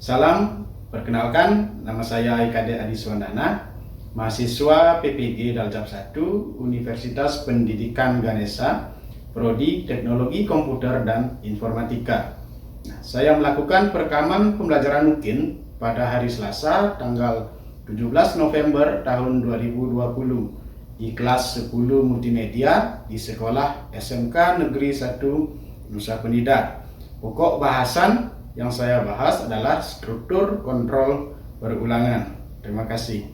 Salam, perkenalkan nama saya Aikade Adiswandana, mahasiswa PPG Daljab 1 Universitas Pendidikan Ganesha, Prodi Teknologi Komputer dan Informatika. Saya melakukan perekaman pembelajaran Nukin pada hari Selasa tanggal 17 November tahun 2020 di kelas 10 multimedia di sekolah SMK Negeri 1 Nusa Penida. Pokok bahasan yang saya bahas adalah struktur kontrol perulangan. Terima kasih.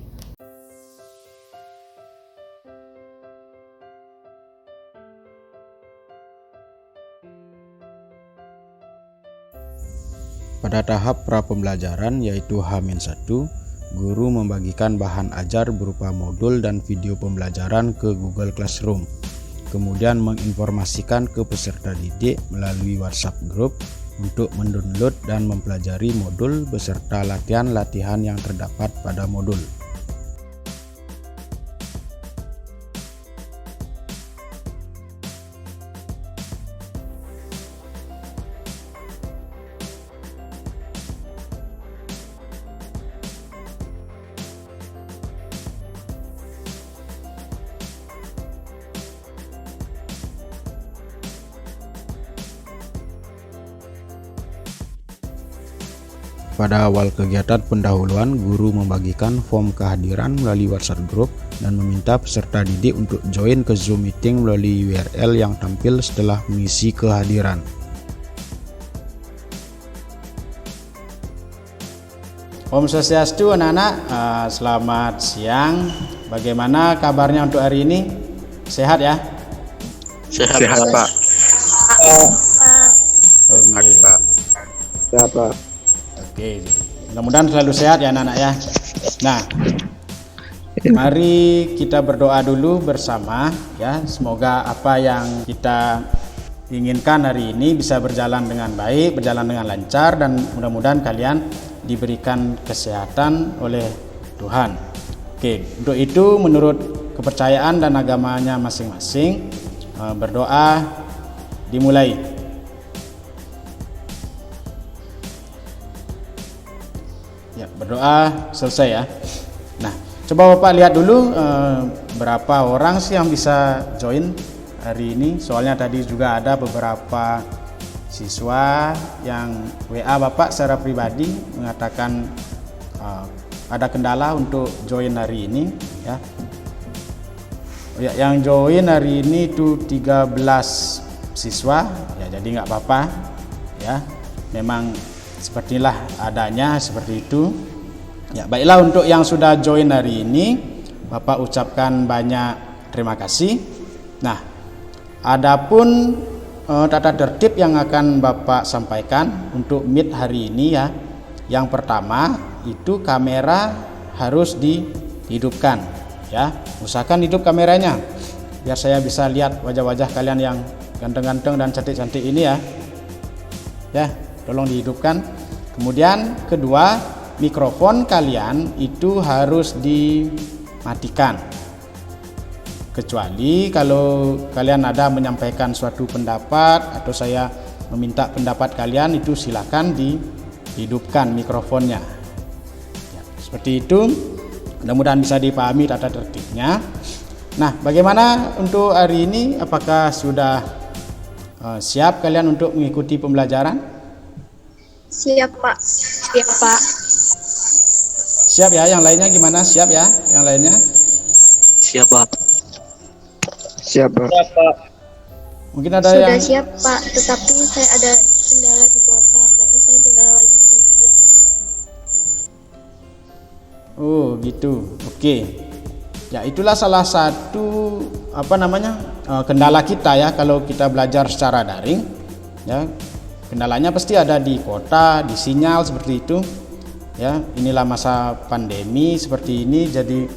Pada tahap pra-pembelajaran yaitu H-1, guru membagikan bahan ajar berupa modul dan video pembelajaran ke Google Classroom. Kemudian menginformasikan ke peserta didik melalui WhatsApp Group untuk mendownload dan mempelajari modul beserta latihan-latihan yang terdapat pada modul. Pada awal kegiatan pendahuluan, guru membagikan form kehadiran melalui WhatsApp Group dan meminta peserta didik untuk join ke Zoom meeting melalui URL yang tampil setelah mengisi kehadiran. Om Swastiastu anak-anak, selamat siang. Bagaimana kabarnya untuk hari ini? Sehat ya? Sehat Pak. Oke. Sehat Pak. Oke, mudah-mudahan selalu sehat ya anak-anak ya. Nah, mari kita berdoa dulu bersama ya. Semoga apa yang kita inginkan hari ini bisa berjalan dengan baik, berjalan dengan lancar, dan mudah-mudahan kalian diberikan kesehatan oleh Tuhan. Oke, untuk itu menurut kepercayaan dan agamanya masing-masing, berdoa dimulai. Ya, berdoa selesai ya. Nah, coba Bapak lihat dulu berapa orang sih yang bisa join hari ini. Soalnya tadi juga ada beberapa siswa yang WA Bapak secara pribadi mengatakan ada kendala untuk join hari ini ya. Yang join hari ini itu 13 siswa ya, jadi nggak apa-apa ya. Memang sepertilah adanya seperti itu. Ya, baiklah, untuk yang sudah join hari ini, Bapak ucapkan banyak terima kasih. Nah, adapun tata tertib yang akan Bapak sampaikan untuk Meet hari ini ya. Yang pertama itu kamera harus dihidupkan ya. Usahakan hidup kameranya biar saya bisa lihat wajah-wajah kalian yang ganteng-ganteng dan cantik-cantik ini ya. Ya, tolong dihidupkan. Kemudian kedua, mikrofon kalian itu harus dimatikan. Kecuali kalau kalian ada menyampaikan suatu pendapat atau saya meminta pendapat kalian, itu silakan dihidupkan mikrofonnya. Ya, seperti itu. Mudah-mudahan bisa dipahami tata tertibnya. Nah, bagaimana untuk hari ini? Apakah sudah siap kalian untuk mengikuti pembelajaran? Siap Pak. Siap Pak. Siap ya, yang lainnya gimana? Siap ya, yang lainnya? Siap Pak. Siap Pak. Mungkin ada Sudah yang siap Pak, tetapi saya ada kendala di kota saya kendala lagi sedikit. Oh gitu, oke. Ya, itulah salah satu kendala kita ya kalau kita belajar secara daring ya. Kendalanya pasti ada di kota, di sinyal seperti itu ya. Inilah masa pandemi seperti ini, jadi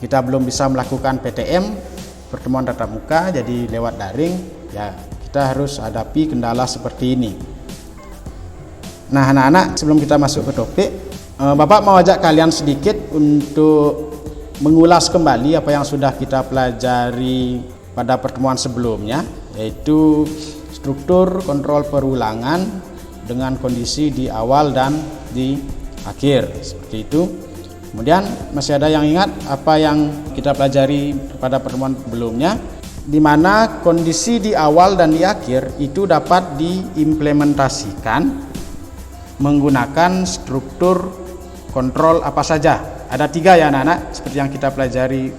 kita belum bisa melakukan PTM, pertemuan tatap muka, jadi lewat daring ya. Kita harus hadapi kendala seperti ini. Nah anak-anak, sebelum kita masuk ke topik, Bapak mau ajak kalian sedikit untuk mengulas kembali apa yang sudah kita pelajari pada pertemuan sebelumnya, yaitu struktur kontrol perulangan dengan kondisi di awal dan di akhir, seperti itu. Kemudian masih ada yang ingat apa yang kita pelajari pada pertemuan sebelumnya, di mana kondisi di awal dan di akhir itu dapat diimplementasikan menggunakan struktur kontrol apa saja. Ada 3 ya anak-anak, seperti yang kita pelajari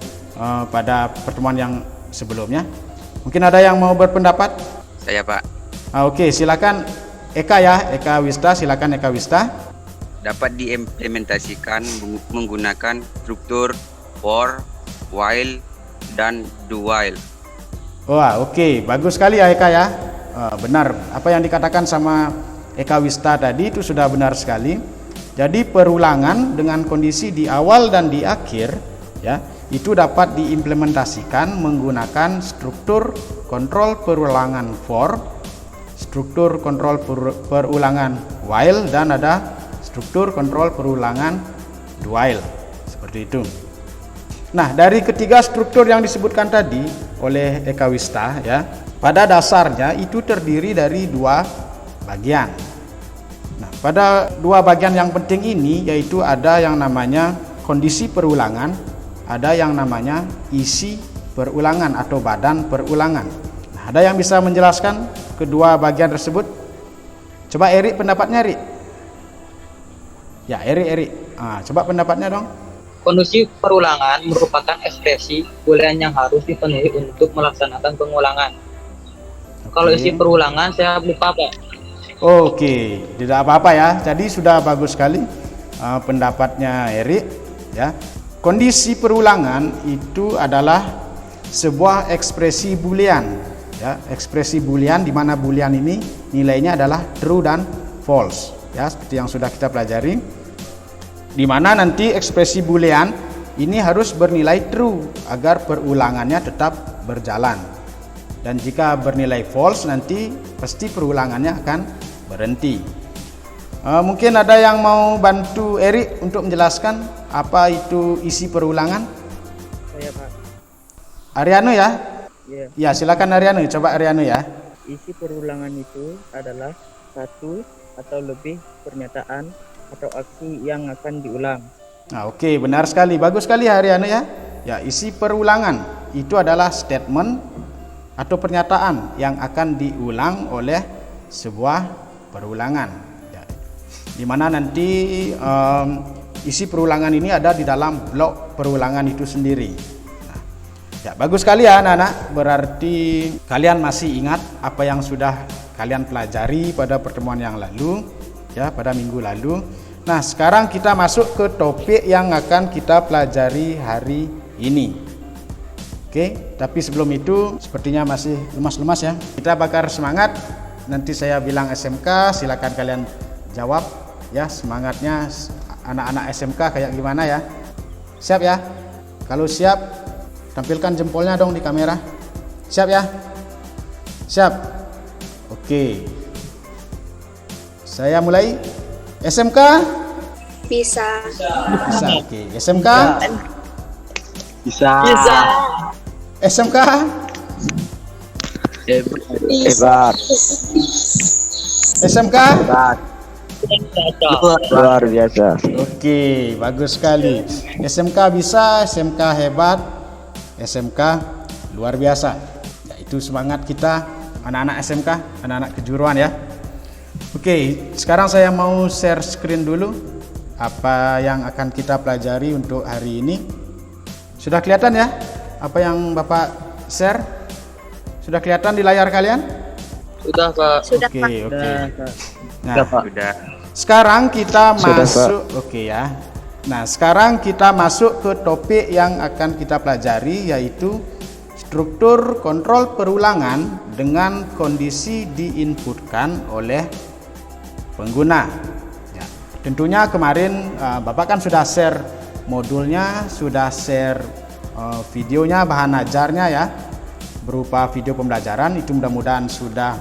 pada pertemuan yang sebelumnya. Mungkin ada yang mau berpendapat? Saya Pak. Oke, silakan Eka ya, Eka Wista, silakan Eka Wista. Dapat diimplementasikan menggunakan struktur for, while, dan do while. Wah, oke, bagus sekali ya Eka ya. Benar, apa yang dikatakan sama Eka Wista tadi itu sudah benar sekali. Jadi perulangan dengan kondisi di awal dan di akhir ya, itu dapat diimplementasikan menggunakan struktur kontrol perulangan for, struktur kontrol perulangan while, dan ada struktur kontrol perulangan do while, seperti itu. Nah, dari ketiga struktur yang disebutkan tadi oleh Eka Wista ya, pada dasarnya itu terdiri dari 2 bagian. Nah, pada 2 bagian yang penting ini yaitu ada yang namanya kondisi perulangan, ada yang namanya isi perulangan atau badan perulangan. Nah, ada yang bisa menjelaskan kedua bagian tersebut? Coba Erik, pendapatnya Erik. Ya, Erik. Coba pendapatnya dong. Kondisi perulangan merupakan ekspresi boolean yang harus dipenuhi untuk melaksanakan pengulangan. Kalau isi perulangan saya lupa Pak. Oke, tidak apa-apa ya. Jadi sudah bagus sekali pendapatnya Erik ya. Kondisi perulangan itu adalah sebuah ekspresi boolean ya, ekspresi boolean di mana boolean ini nilainya adalah true dan false ya, seperti yang sudah kita pelajari. Di mana nanti ekspresi boolean ini harus bernilai true agar perulangannya tetap berjalan. Dan jika bernilai false nanti pasti perulangannya akan berhenti. Mungkin ada yang mau bantu Erik untuk menjelaskan apa itu isi perulangan? Saya Pak. Ariano ya? Iya. Ya, silakan Ariano, coba Ariano ya. Isi perulangan itu adalah satu atau lebih pernyataan atau aksi yang akan diulang. Nah, oke, benar sekali, bagus sekali Ariano ya. Ya, isi perulangan itu adalah statement atau pernyataan yang akan diulang oleh sebuah perulangan. Ya, di mana nanti isi perulangan ini ada di dalam blok perulangan itu sendiri. Nah, ya, bagus sekali ya anak-anak. Berarti kalian masih ingat apa yang sudah kalian pelajari pada pertemuan yang lalu, ya, pada minggu lalu. Nah, sekarang kita masuk ke topik yang akan kita pelajari hari ini. Oke, tapi sebelum itu sepertinya masih lemas-lemas ya. Kita bakar semangat. Nanti saya bilang SMK, silakan kalian jawab ya, semangatnya anak-anak SMK kayak gimana ya. Siap ya? Kalau siap, tampilkan jempolnya dong di kamera. Siap ya? Siap. Oke. Saya mulai. SMK? Bisa. Bisa. Oke. SMK? Bisa. SMK? Hebat. SMK? Hebat. Luar biasa. Oke, bagus sekali. SMK bisa, SMK hebat, SMK luar biasa. Ya, itu semangat kita anak-anak SMK, anak-anak kejuruan ya. Oke, sekarang saya mau share screen dulu apa yang akan kita pelajari untuk hari ini. Sudah kelihatan ya apa yang Bapak share? Sudah kelihatan di layar kalian? Sudah Pak. Sudah Oke, Pak. oke. Nah, Sudah. sekarang kita Sudah, masuk, oke ya. Nah, sekarang kita masuk ke topik yang akan kita pelajari, yaitu struktur kontrol perulangan dengan kondisi diinputkan oleh pengguna. Ya, tentunya kemarin Bapak kan sudah share modulnya, sudah share videonya, bahan ajarnya ya, berupa video pembelajaran. Itu mudah-mudahan sudah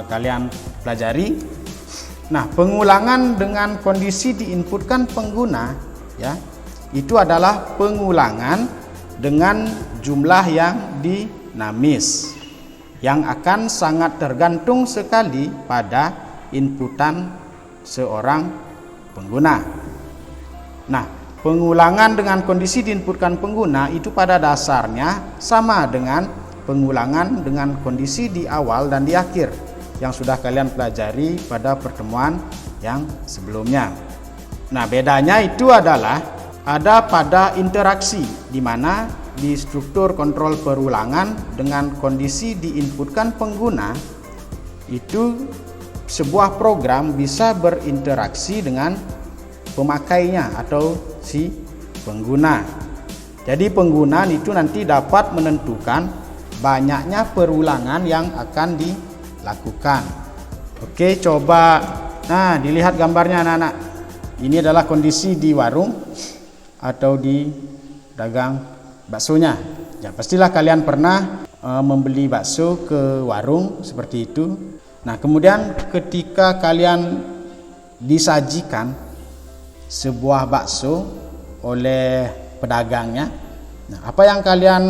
kalian pelajari. Nah, pengulangan dengan kondisi diinputkan pengguna ya, itu adalah pengulangan dengan jumlah yang dinamis yang akan sangat tergantung sekali pada inputan seorang pengguna. Nah, pengulangan dengan kondisi diinputkan pengguna itu pada dasarnya sama dengan pengulangan dengan kondisi di awal dan di akhir yang sudah kalian pelajari pada pertemuan yang sebelumnya. Nah, bedanya itu adalah ada pada interaksi, di mana di struktur kontrol perulangan dengan kondisi diinputkan pengguna itu sebuah program bisa berinteraksi dengan pemakainya atau si pengguna. Jadi pengguna itu nanti dapat menentukan banyaknya perulangan yang akan dilakukan. Oke, coba dilihat gambarnya anak-anak. Ini adalah kondisi di warung atau di dagang baksonya. Ya, pastilah kalian pernah membeli bakso ke warung seperti itu. Nah, kemudian ketika kalian disajikan sebuah bakso oleh pedagangnya, nah, apa yang kalian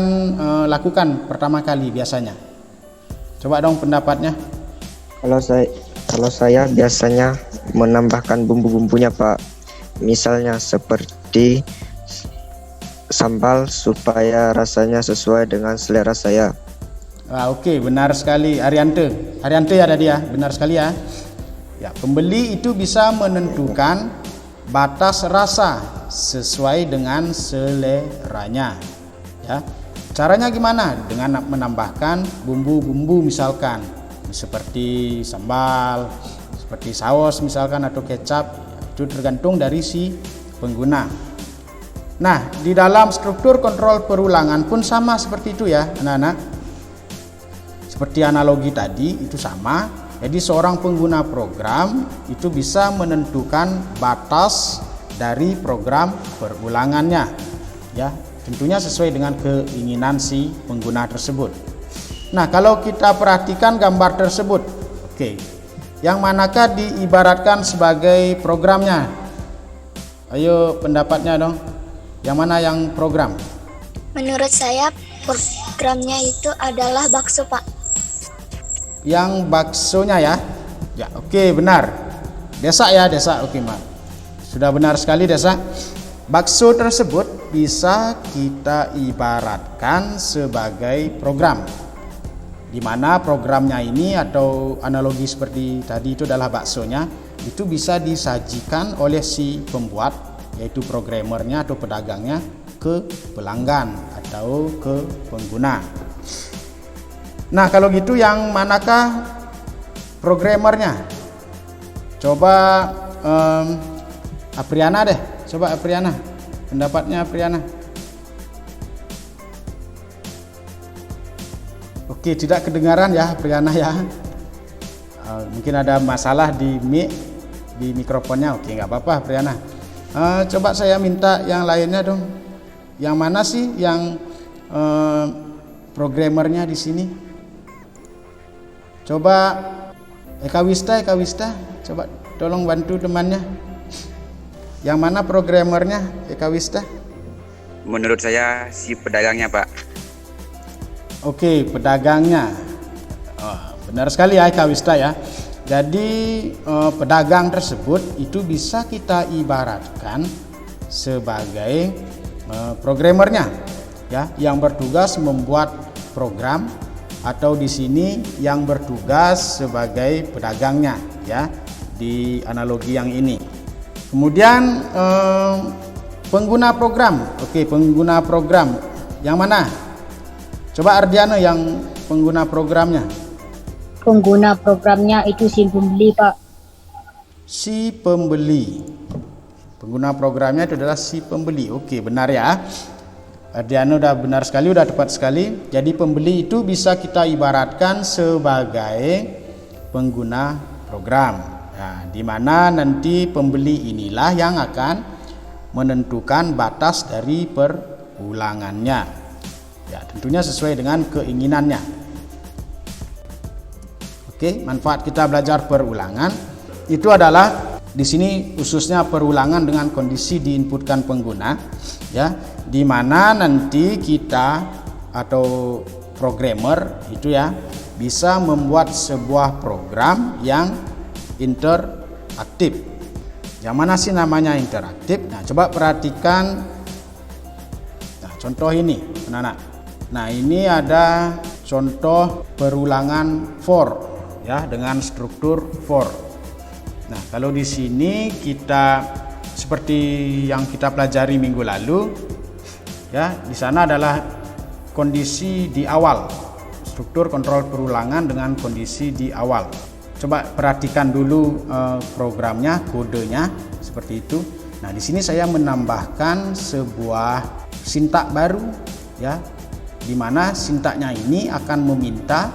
lakukan pertama kali biasanya? Coba dong pendapatnya. Kalau saya biasanya menambahkan bumbu-bumbunya, Pak. Misalnya seperti sambal supaya rasanya sesuai dengan selera saya. Oke, benar sekali Ariante ya tadi ya, benar sekali ya. Ya, pembeli itu bisa menentukan batas rasa sesuai dengan seleranya. Ya. Caranya gimana? Dengan menambahkan bumbu-bumbu misalkan seperti sambal, seperti saus misalkan atau kecap, itu tergantung dari si pengguna. Nah, di dalam struktur kontrol perulangan pun sama seperti itu ya anak-anak. Seperti analogi tadi itu sama. Jadi seorang pengguna program itu bisa menentukan batas dari program perulangannya, ya, tentunya sesuai dengan keinginan si pengguna tersebut. Nah, kalau kita perhatikan gambar tersebut, oke, yang manakah diibaratkan sebagai programnya? Ayo pendapatnya dong. Yang mana yang program? Menurut saya programnya itu adalah bakso, Pak. Yang baksonya ya? Ya, oke, benar. Desa ya, desa. Oke, Mak. Sudah benar sekali desa. Bakso tersebut bisa kita ibaratkan sebagai program, di mana programnya ini atau analogi seperti tadi itu adalah baksonya, itu bisa disajikan oleh si pembuat, yaitu programmernya atau pedagangnya, ke pelanggan atau ke pengguna. Nah, kalau gitu yang manakah programmernya? Coba Apriana deh. Coba Apriana, pendapatnya Apriana. Oke, tidak kedengaran ya Apriana ya. Mungkin ada masalah di mic, di mikrofonnya. Oke, nggak apa-apa Apriana. Coba saya minta yang lainnya dong. Yang mana sih yang programmernya di sini? Coba Eka Wista, coba tolong bantu temannya. Yang mana programmernya Eka Wista? Menurut saya si pedagangnya, Pak. Oke, pedagangnya. Benar sekali ya Eka Wista ya. Jadi pedagang tersebut itu bisa kita ibaratkan sebagai programmernya, ya, yang bertugas membuat program, atau di sini yang bertugas sebagai pedagangnya, ya, di analogi yang ini. Kemudian pengguna program. Oke, pengguna program yang mana? Coba Ardiano yang pengguna programnya. Pengguna programnya itu si pembeli, Pak. Si pembeli. Pengguna programnya itu adalah si pembeli. Oke, benar ya. Ardiano udah benar sekali, udah tepat sekali. Jadi pembeli itu bisa kita ibaratkan sebagai pengguna program. Nah, di mana nanti pembeli inilah yang akan menentukan batas dari perulangannya. Ya, tentunya sesuai dengan keinginannya. Oke, manfaat kita belajar perulangan itu adalah di sini khususnya perulangan dengan kondisi diinputkan pengguna, ya, di mana nanti kita atau programmer itu ya bisa membuat sebuah program yang interaktif. Yang mana sih namanya interaktif? Nah, coba perhatikan. Nah, contoh ini, anak-anak. Nah, ini ada contoh perulangan for, ya, dengan struktur for. Nah, kalau di sini kita seperti yang kita pelajari minggu lalu, ya, di sana adalah kondisi di awal, struktur kontrol perulangan dengan kondisi di awal. Coba perhatikan dulu programnya, kodenya seperti itu. Nah, di sini saya menambahkan sebuah sintak baru, ya, di mana sintaknya ini akan meminta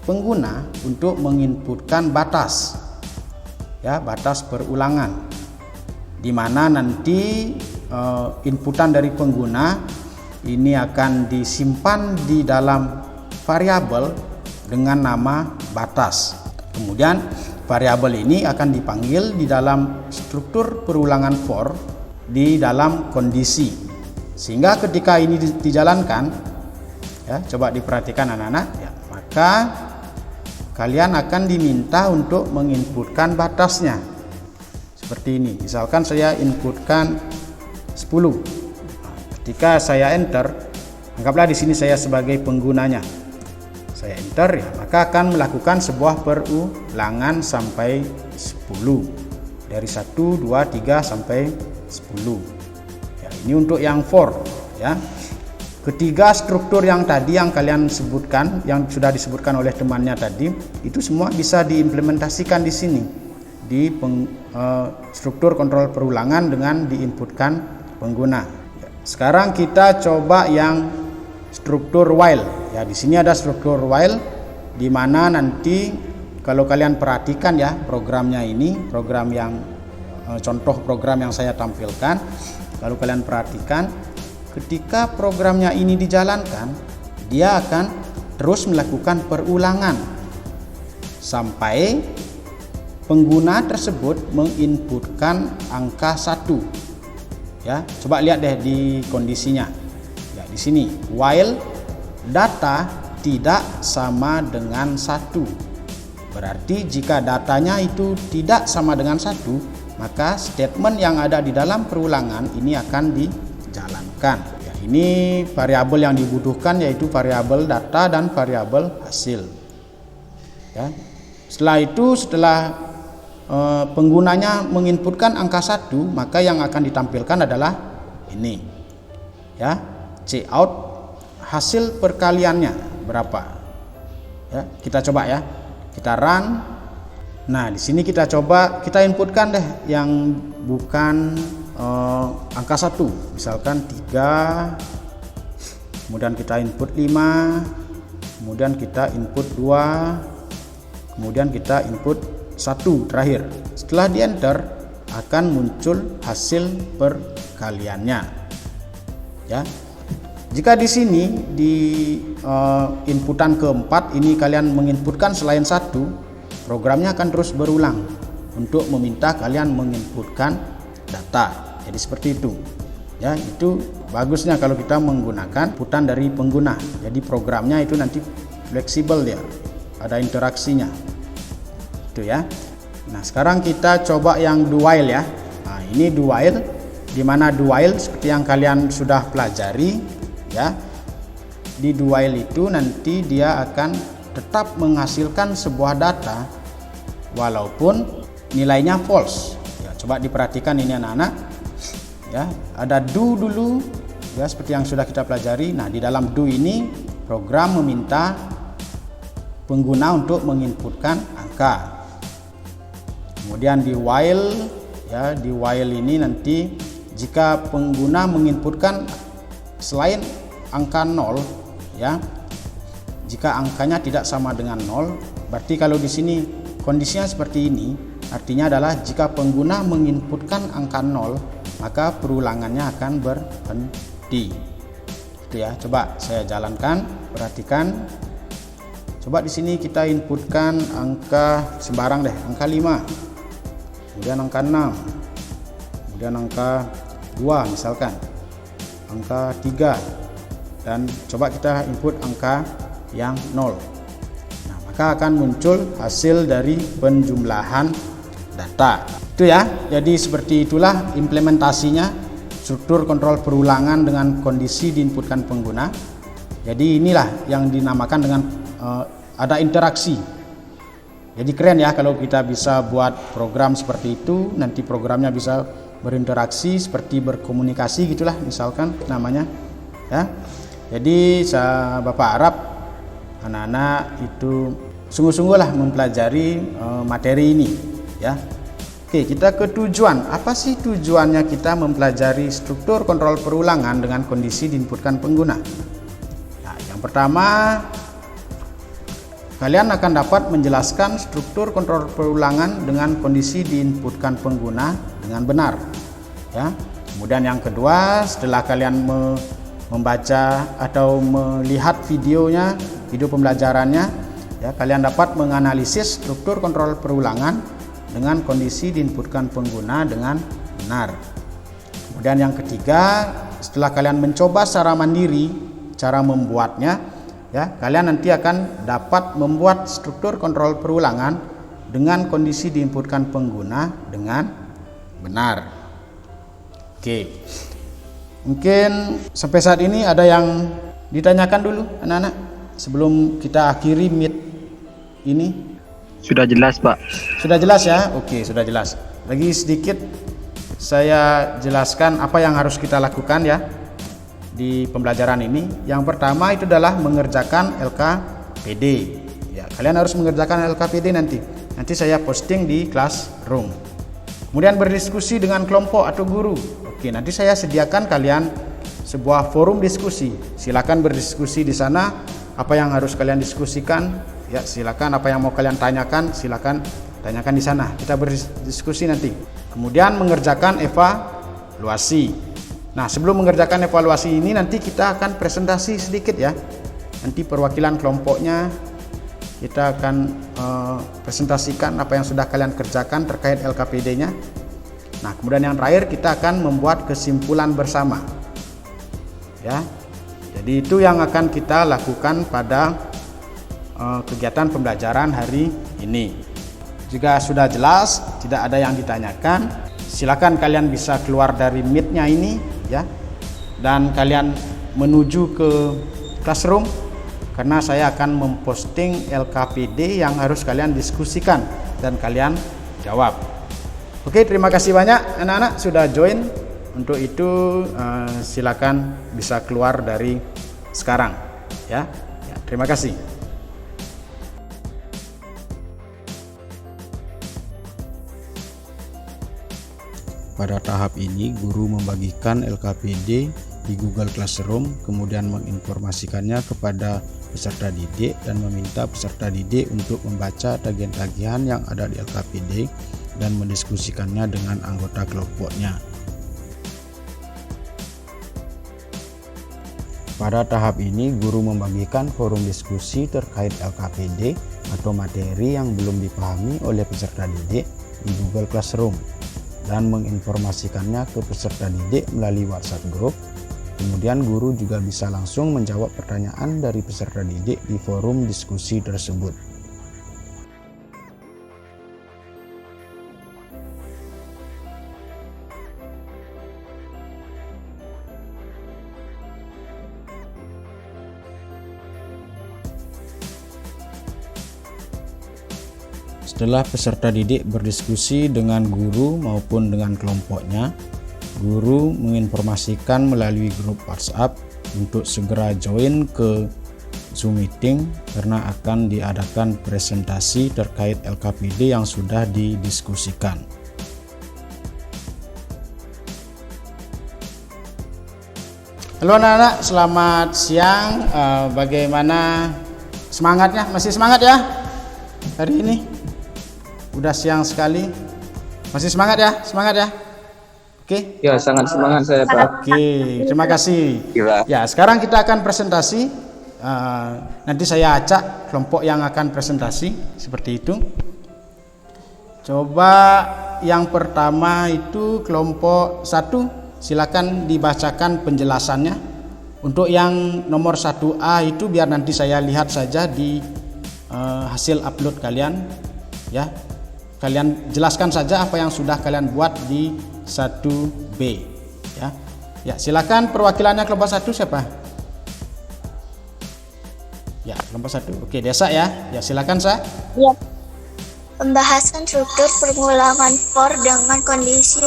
pengguna untuk menginputkan batas, ya, batas perulangan, di mana nanti inputan dari pengguna ini akan disimpan di dalam variabel dengan nama batas. Kemudian variabel ini akan dipanggil di dalam struktur perulangan for di dalam kondisi, sehingga ketika ini dijalankan, ya, coba diperhatikan anak-anak, ya, maka kalian akan diminta untuk menginputkan batasnya. Seperti ini, misalkan saya inputkan 10. Nah, ketika saya enter, anggaplah di sini saya sebagai penggunanya. Saya enter, ya, maka akan melakukan sebuah perulangan sampai 10. Dari 1, 2, 3 sampai 10. Ya, ini untuk yang for, ya. Ketiga struktur yang tadi yang kalian sebutkan, yang sudah disebutkan oleh temannya tadi, itu semua bisa diimplementasikan di sini. Di struktur kontrol perulangan dengan diinputkan pengguna. Sekarang kita coba yang struktur while. Ya, di sini ada struktur while, di mana nanti kalau kalian perhatikan, ya, programnya ini, program yang contoh program yang saya tampilkan. Kalau kalian perhatikan, ketika programnya ini dijalankan, dia akan terus melakukan perulangan sampai pengguna tersebut menginputkan angka 1. Ya, coba lihat deh di kondisinya. Ya, di sini while data tidak sama dengan 1. Berarti jika datanya itu tidak sama dengan 1, maka statement yang ada di dalam perulangan ini akan dijalankan. Ya, ini variabel yang dibutuhkan yaitu variabel data dan variabel hasil. Ya. Setelah penggunanya menginputkan angka 1, maka yang akan ditampilkan adalah ini, ya, cout hasil perkaliannya berapa. Ya, kita coba, ya, kita run. Nah, di sini kita coba kita inputkan deh yang bukan angka 1, misalkan 3, kemudian kita input 5, kemudian kita input 2, kemudian kita input 1 terakhir. Setelah di enter akan muncul hasil perkaliannya, ya. Jika di sini di inputan keempat ini kalian menginputkan selain 1, programnya akan terus berulang untuk meminta kalian menginputkan data. Jadi seperti itu, ya. Itu bagusnya kalau kita menggunakan inputan dari pengguna. Jadi programnya itu nanti fleksibel, dia ada interaksinya. Itu, ya. Nah, sekarang kita coba yang do while, ya. Nah, ini do while, di mana do while seperti yang kalian sudah pelajari, ya. Di do while itu nanti dia akan tetap menghasilkan sebuah data walaupun nilainya false. Ya, coba diperhatikan ini anak-anak. Ya, ada do dulu, ya, seperti yang sudah kita pelajari. Nah, di dalam do ini program meminta pengguna untuk menginputkan angka. Kemudian di while, ya, di while ini nanti jika pengguna menginputkan selain angka 0, ya, jika angkanya tidak sama dengan 0, berarti kalau di sini kondisinya seperti ini, artinya adalah jika pengguna menginputkan angka 0, maka perulangannya akan berhenti. Itu, ya. Coba saya jalankan, perhatikan. Coba di sini kita inputkan angka sembarang deh, angka 5. Kemudian angka 6, kemudian angka 2 misalkan, angka 3, dan coba kita input angka yang 0. Nah, maka akan muncul hasil dari penjumlahan data. Itu ya. Jadi seperti itulah implementasinya struktur kontrol perulangan dengan kondisi diinputkan pengguna. Jadi inilah yang dinamakan dengan ada interaksi. Jadi keren ya kalau kita bisa buat program seperti itu, nanti programnya bisa berinteraksi seperti berkomunikasi gitulah misalkan namanya ya. Jadi Bapak harap anak-anak itu sungguh-sungguhlah mempelajari materi ini ya. Oke, kita ke tujuan. Apa sih tujuannya kita mempelajari struktur kontrol perulangan dengan kondisi diinputkan pengguna? Nah, yang pertama, kalian akan dapat menjelaskan struktur kontrol perulangan dengan kondisi diinputkan pengguna dengan benar ya. Kemudian yang kedua, setelah kalian membaca atau melihat videonya, video pembelajarannya ya, kalian dapat menganalisis struktur kontrol perulangan dengan kondisi diinputkan pengguna dengan benar. Kemudian yang ketiga, setelah kalian mencoba secara mandiri cara membuatnya ya, kalian nanti akan dapat membuat struktur kontrol perulangan dengan kondisi diinputkan pengguna dengan benar. Oke. Mungkin sampai saat ini ada yang ditanyakan dulu anak-anak sebelum kita akhiri meet ini. Sudah jelas, Pak. Sudah jelas ya? Oke, sudah jelas. Lagi sedikit saya jelaskan apa yang harus kita lakukan ya di pembelajaran ini. Yang pertama itu adalah mengerjakan LKPD. Ya, kalian harus mengerjakan LKPD nanti. Nanti saya posting di Classroom. Kemudian berdiskusi dengan kelompok atau guru. Oke, nanti saya sediakan kalian sebuah forum diskusi. Silakan berdiskusi di sana. Apa yang harus kalian diskusikan? Ya, silakan. Apa yang mau kalian tanyakan? Silakan tanyakan di sana. Kita berdiskusi nanti. Kemudian mengerjakan evaluasi. Nah, sebelum mengerjakan evaluasi ini nanti kita akan presentasi sedikit ya. Nanti perwakilan kelompoknya kita akan presentasikan apa yang sudah kalian kerjakan terkait LKPD-nya. Nah, kemudian yang terakhir kita akan membuat kesimpulan bersama. Ya. Jadi itu yang akan kita lakukan pada kegiatan pembelajaran hari ini. Jika sudah jelas, tidak ada yang ditanyakan, silakan kalian bisa keluar dari meet-nya ini ya, dan kalian menuju ke Classroom karena saya akan memposting LKPD yang harus kalian diskusikan dan kalian jawab. Oke, terima kasih banyak anak-anak sudah join. Untuk itu silakan bisa keluar dari sekarang ya. Terima kasih. Pada tahap ini, guru membagikan LKPD di Google Classroom, kemudian menginformasikannya kepada peserta didik dan meminta peserta didik untuk membaca tagihan-tagihan yang ada di LKPD dan mendiskusikannya dengan anggota kelompoknya. Pada tahap ini, guru membagikan forum diskusi terkait LKPD atau materi yang belum dipahami oleh peserta didik di Google Classroom dan menginformasikannya ke peserta didik melalui WhatsApp Group. Kemudian guru juga bisa langsung menjawab pertanyaan dari peserta didik di forum diskusi tersebut. Setelah peserta didik berdiskusi dengan guru maupun dengan kelompoknya, guru menginformasikan melalui grup WhatsApp untuk segera join ke Zoom meeting karena akan diadakan presentasi terkait LKPD yang sudah didiskusikan. Halo anak-anak, selamat siang. Bagaimana semangatnya? Masih semangat ya hari ini? Udah siang sekali. Masih semangat ya? Semangat ya? Oke? Ya, sangat semangat saya, Pak. Oke, terima kasih. Iya. Ya, sekarang kita akan presentasi. Nanti saya acak kelompok yang akan presentasi seperti itu. Coba yang pertama itu kelompok 1, silakan dibacakan penjelasannya. Untuk yang nomor 1A itu biar nanti saya lihat saja di hasil upload kalian ya. kalian jelaskan saja apa yang sudah kalian buat di 1B ya. Ya, silakan perwakilannya kelompok 1 siapa? Ya, kelompok 1. Oke, Desa ya. Ya, silakan Sa. Ya. Pembahasan struktur pengulangan for dengan kondisi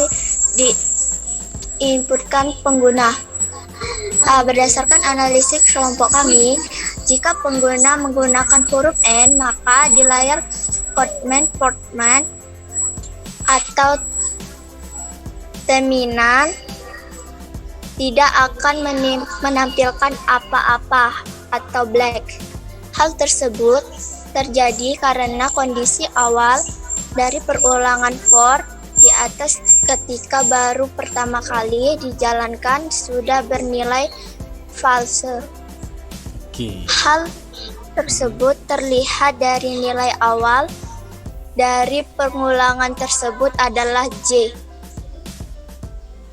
diinputkan pengguna. Berdasarkan analisis kelompok kami, jika pengguna menggunakan huruf N, maka di layar format atau terminal tidak akan menampilkan apa-apa atau blank. Hal tersebut terjadi karena kondisi awal dari perulangan for di atas ketika baru pertama kali dijalankan sudah bernilai false. Hal tersebut terlihat dari nilai awal dari pengulangan tersebut adalah J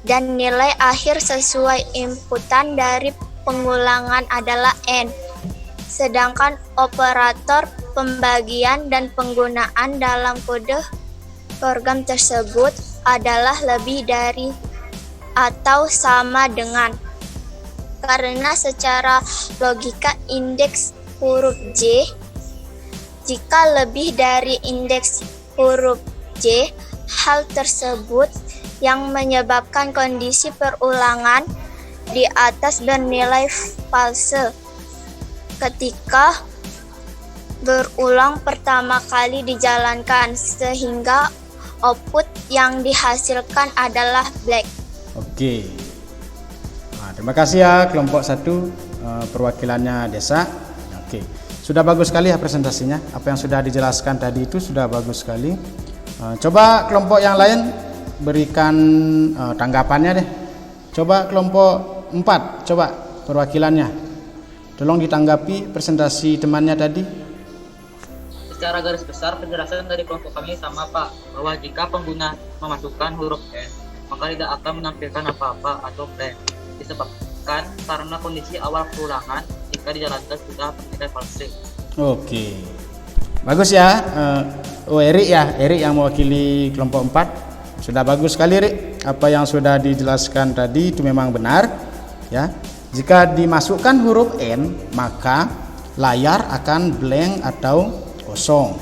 dan nilai akhir sesuai inputan dari pengulangan adalah N. Sedangkan operator pembagian dan penggunaan dalam kode program tersebut adalah lebih dari atau sama dengan. Karena secara logika indeks huruf J, jika lebih dari indeks huruf J, hal tersebut yang menyebabkan kondisi perulangan di atas bernilai false ketika berulang pertama kali dijalankan, sehingga output yang dihasilkan adalah black. Oke. Nah, terima kasih ya kelompok 1 perwakilannya Desa. Oke. Sudah bagus sekali ya presentasinya. Apa yang sudah dijelaskan tadi itu sudah bagus sekali. Coba kelompok yang lain berikan tanggapannya deh. Coba kelompok 4, coba perwakilannya. Tolong ditanggapi presentasi temannya tadi. Secara garis besar penjelasan dari kelompok kami sama Pak, bahwa jika pengguna memasukkan huruf N, maka tidak akan menampilkan apa-apa atau blank, disebabkan karena kondisi awal perulangan jika dijalankan sudah bernilai false. Oke, bagus ya. Erik ya, Erik yang mewakili kelompok 4. Sudah bagus sekali Erik. Apa yang sudah dijelaskan tadi itu memang benar ya. Jika dimasukkan huruf N, maka layar akan blank atau kosong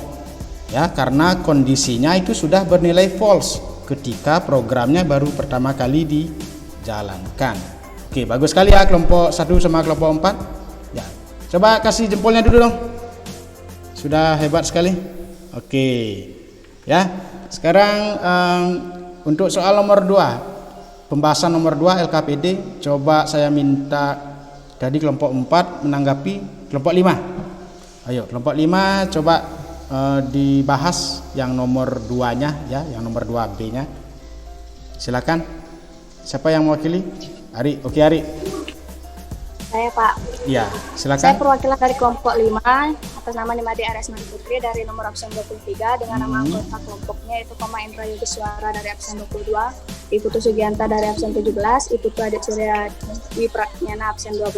ya, karena kondisinya itu sudah bernilai false ketika programnya baru pertama kali dijalankan. Oke, bagus sekali ya kelompok 1 sama kelompok 4 ya. Coba kasih jempolnya dulu dong, sudah hebat sekali. Oke ya, sekarang untuk soal nomor 2, pembahasan nomor 2 LKPD, coba saya minta tadi kelompok 4 menanggapi kelompok 5. Ayo kelompok 5 coba dibahas yang nomor 2-nya ya, yang nomor 2B-nya. Silakan. Siapa yang mewakili? Ari. Oke, Ari. Saya Pak. Iya, silakan. Saya perwakilan dari kelompok 5 atas nama Nimade Aresmani Putri dari nomor absen 23 dengan nama anggota kelompoknya itu Koma Indra Yudhiswara dari absen 22, Iputu Sugianta dari absen 17, Iputu Adit Surya Wipragnana absen 12,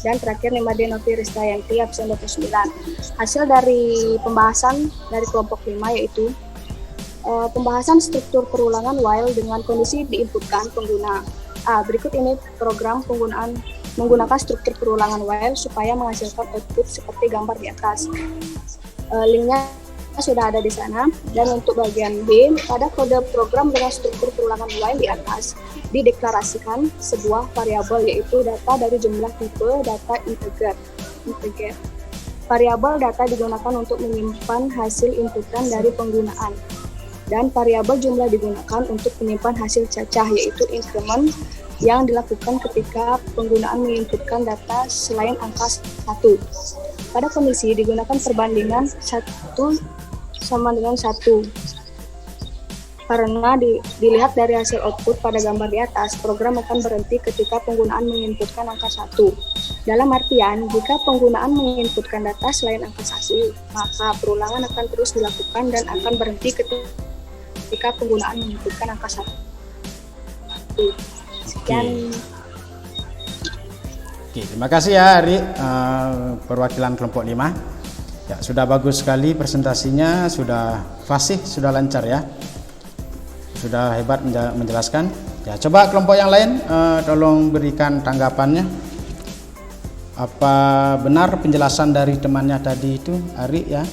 dan terakhir Nimade Novi Ristayanti absen 29. Hasil dari pembahasan dari kelompok 5 yaitu pembahasan struktur perulangan while dengan kondisi diinputkan pengguna. Berikut ini program menggunakan struktur perulangan while supaya menghasilkan output seperti gambar di atas. Linknya sudah ada di sana. Dan untuk bagian B, pada kode program dengan struktur perulangan while di atas dideklarasikan sebuah variabel yaitu data dari jumlah tipe data integer. Variabel data digunakan untuk menyimpan hasil inputan dari penggunaan, dan variabel jumlah digunakan untuk menyimpan hasil cacah yaitu increment yang dilakukan ketika penggunaan menginputkan data selain angka 1. Pada kondisi digunakan perbandingan 1 sama dengan 1. Karena dilihat dari hasil output pada gambar di atas, program akan berhenti ketika penggunaan menginputkan angka 1. Dalam artian, jika penggunaan menginputkan data selain angka 1, maka perulangan akan terus dilakukan dan akan berhenti ketika penggunaan menginputkan angka 1. Sekian. Oke, terima kasih ya Ari, perwakilan kelompok 5. Ya, sudah bagus sekali presentasinya, sudah fasih, sudah lancar ya. Sudah hebat menjelaskan. Ya, coba kelompok yang lain tolong berikan tanggapannya. Apa benar penjelasan dari temannya tadi itu, Ari ya?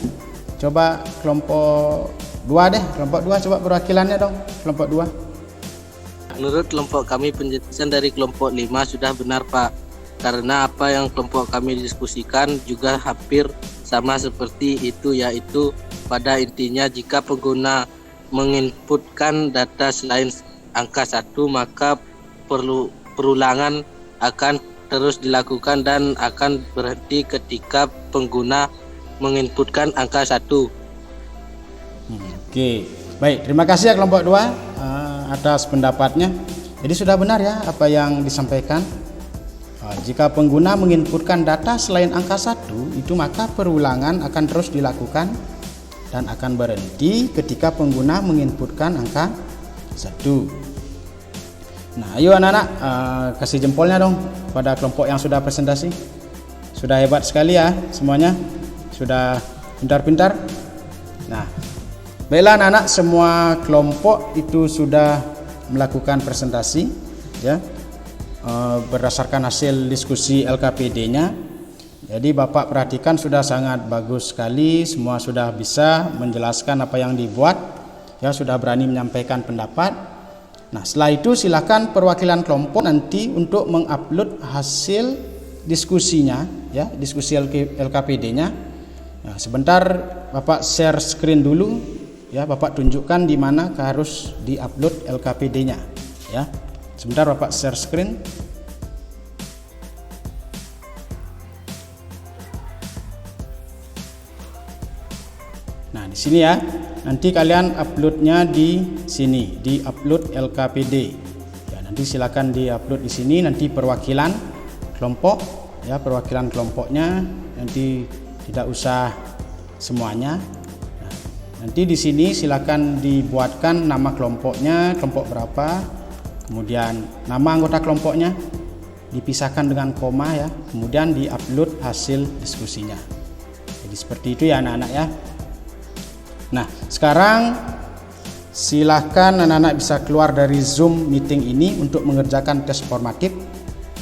Coba kelompok 2 deh, kelompok 2 coba perwakilannya dong, kelompok 2. Menurut kelompok kami penjelasan dari kelompok 5 sudah benar Pak. Karena apa yang kelompok kami diskusikan juga hampir sama seperti itu, yaitu pada intinya jika pengguna menginputkan data selain angka 1 maka perulangan akan terus dilakukan dan akan berhenti ketika pengguna menginputkan angka 1. Oke, baik, terima kasih ya kelompok 2 atas pendapatnya. Jadi sudah benar ya apa yang disampaikan. Jika pengguna menginputkan data selain angka 1 itu maka perulangan akan terus dilakukan dan akan berhenti ketika pengguna menginputkan angka 1. Nah, ayo anak-anak kasih jempolnya dong pada kelompok yang sudah presentasi. Sudah hebat sekali ya semuanya. Sudah pintar-pintar. Nah, baiklah anak-anak, semua kelompok itu sudah melakukan presentasi ya. Berdasarkan hasil diskusi LKPD-nya. Jadi Bapak perhatikan sudah sangat bagus sekali, semua sudah bisa menjelaskan apa yang dibuat, ya sudah berani menyampaikan pendapat. Nah, setelah itu silakan perwakilan kelompok nanti untuk mengupload hasil diskusinya, ya diskusi LKPD-nya. Nah, sebentar Bapak share screen dulu, ya Bapak tunjukkan di mana harus diupload LKPD-nya, ya. Sebentar Bapak share screen. Nah, di sini ya. Nanti kalian uploadnya di sini, di upload LKPD. Ya, nanti silakan di-upload di sini, nanti perwakilan kelompok, ya perwakilan kelompoknya nanti tidak usah semuanya. Nah, nanti di sini silakan dibuatkan nama kelompoknya, kelompok berapa. Kemudian nama anggota kelompoknya dipisahkan dengan koma ya, kemudian diupload hasil diskusinya. Jadi seperti itu ya anak-anak ya. Nah, sekarang silahkan anak-anak bisa keluar dari Zoom meeting ini untuk mengerjakan tes formatif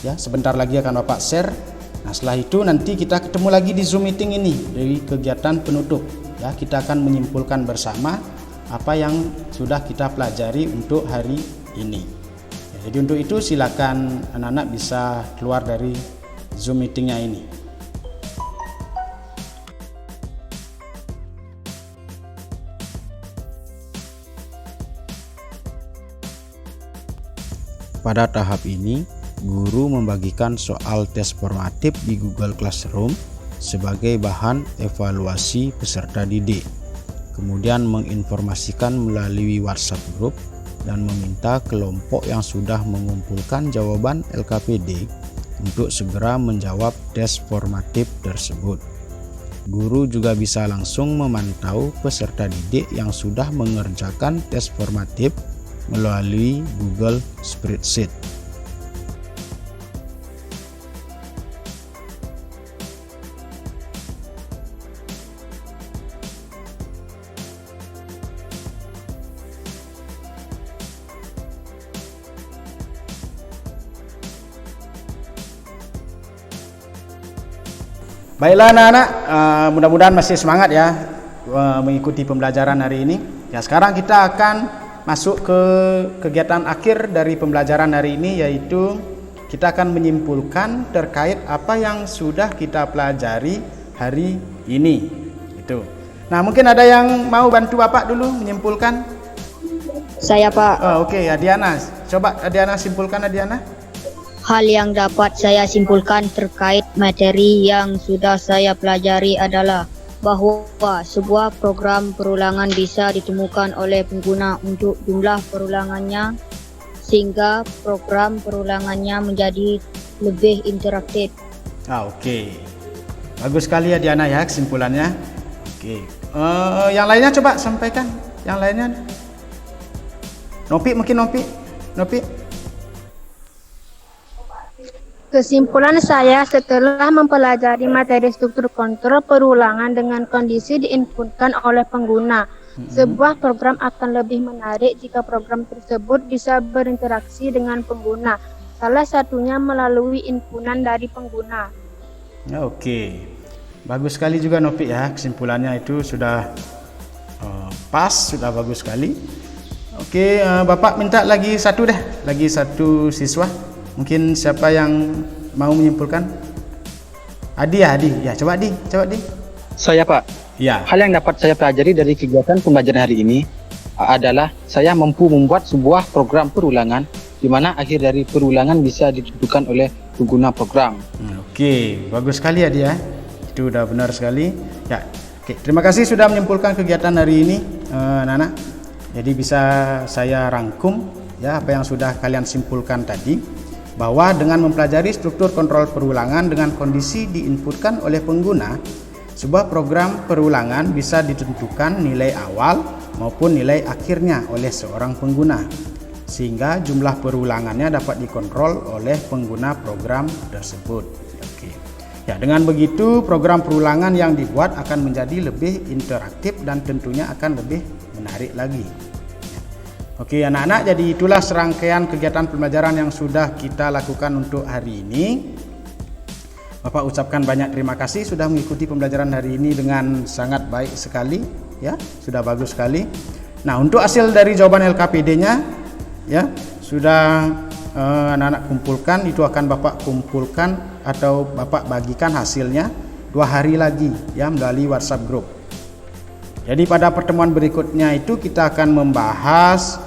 ya. Sebentar lagi akan Bapak share. Nah, setelah itu nanti kita ketemu lagi di Zoom meeting ini dari kegiatan penutup ya. Kita akan menyimpulkan bersama apa yang sudah kita pelajari untuk hari ini. Jadi untuk itu silakan anak-anak bisa keluar dari Zoom meetingnya ini. Pada tahap ini, guru membagikan soal tes formatif di Google Classroom sebagai bahan evaluasi peserta didik. Kemudian menginformasikan melalui WhatsApp Group dan meminta kelompok yang sudah mengumpulkan jawaban LKPD untuk segera menjawab tes formatif tersebut. Guru juga bisa langsung memantau peserta didik yang sudah mengerjakan tes formatif melalui Google Spreadsheet. Baiklah anak-anak, mudah-mudahan masih semangat ya mengikuti pembelajaran hari ini. Ya, sekarang kita akan masuk ke kegiatan akhir dari pembelajaran hari ini, yaitu kita akan menyimpulkan terkait apa yang sudah kita pelajari hari ini. Itu. Nah, mungkin ada yang mau bantu Bapak dulu menyimpulkan? Saya Pak. Oh, oke, Adiana. Coba Adiana simpulkan, Adiana. Hal yang dapat saya simpulkan terkait materi yang sudah saya pelajari adalah bahwa sebuah program perulangan bisa ditemukan oleh pengguna untuk jumlah perulangannya sehingga program perulangannya menjadi lebih interaktif. Oke. Bagus sekali ya Diana ya kesimpulannya. Oke. Yang lainnya coba sampaikan. Yang lainnya. Nopi mungkin Nopi. Kesimpulan saya setelah mempelajari materi struktur kontrol perulangan dengan kondisi diinputkan oleh pengguna, sebuah program akan lebih menarik jika program tersebut bisa berinteraksi dengan pengguna, salah satunya melalui inputan dari pengguna. Oke, bagus sekali juga Nopi ya, kesimpulannya itu sudah pas, sudah bagus sekali. Oke, Bapak minta lagi satu siswa. Mungkin siapa yang mau menyimpulkan? Adi ya, coba Adi. Saya Pak. Ya. Hal yang dapat saya pelajari dari kegiatan pembelajaran hari ini adalah saya mampu membuat sebuah program perulangan di mana akhir dari perulangan bisa ditentukan oleh pengguna program. Oke, bagus sekali Adi ya. Itu udah benar sekali. Ya. Oke, terima kasih sudah menyimpulkan kegiatan hari ini, Nana. Jadi bisa saya rangkum ya apa yang sudah kalian simpulkan tadi. Bahwa dengan mempelajari struktur kontrol perulangan dengan kondisi diinputkan oleh pengguna, sebuah program perulangan bisa ditentukan nilai awal maupun nilai akhirnya oleh seorang pengguna, sehingga jumlah perulangannya dapat dikontrol oleh pengguna program tersebut. Oke. Ya, dengan begitu program perulangan yang dibuat akan menjadi lebih interaktif dan tentunya akan lebih menarik lagi. Oke anak-anak, jadi itulah serangkaian kegiatan pembelajaran yang sudah kita lakukan untuk hari ini. Bapak ucapkan banyak terima kasih sudah mengikuti pembelajaran hari ini dengan sangat baik sekali ya, sudah bagus sekali. Nah, untuk hasil dari jawaban LKPD-nya ya sudah anak-anak kumpulkan, itu akan Bapak kumpulkan atau Bapak bagikan hasilnya 2 hari lagi ya melalui WhatsApp group. Jadi pada pertemuan berikutnya itu kita akan membahas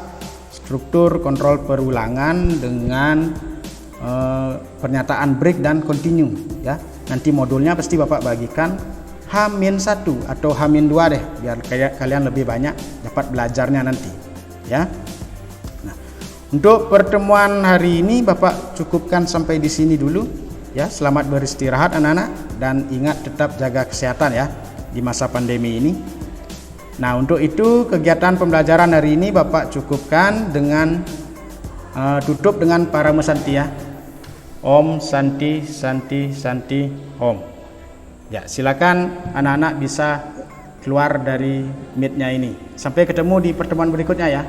struktur kontrol perulangan dengan pernyataan break dan continue ya. Nanti modulnya pasti Bapak bagikan H-1 atau H-2 deh, biar kalian lebih banyak dapat belajarnya nanti ya. Nah, untuk pertemuan hari ini Bapak cukupkan sampai di sini dulu ya. Selamat beristirahat anak-anak dan ingat tetap jaga kesehatan ya di masa pandemi ini. Nah, untuk itu kegiatan pembelajaran hari ini Bapak cukupkan dengan tutup dengan Parama Santi ya. Om Santi Santi Santi Om. Ya, silakan anak-anak bisa keluar dari meet-nya ini. Sampai ketemu di pertemuan berikutnya ya.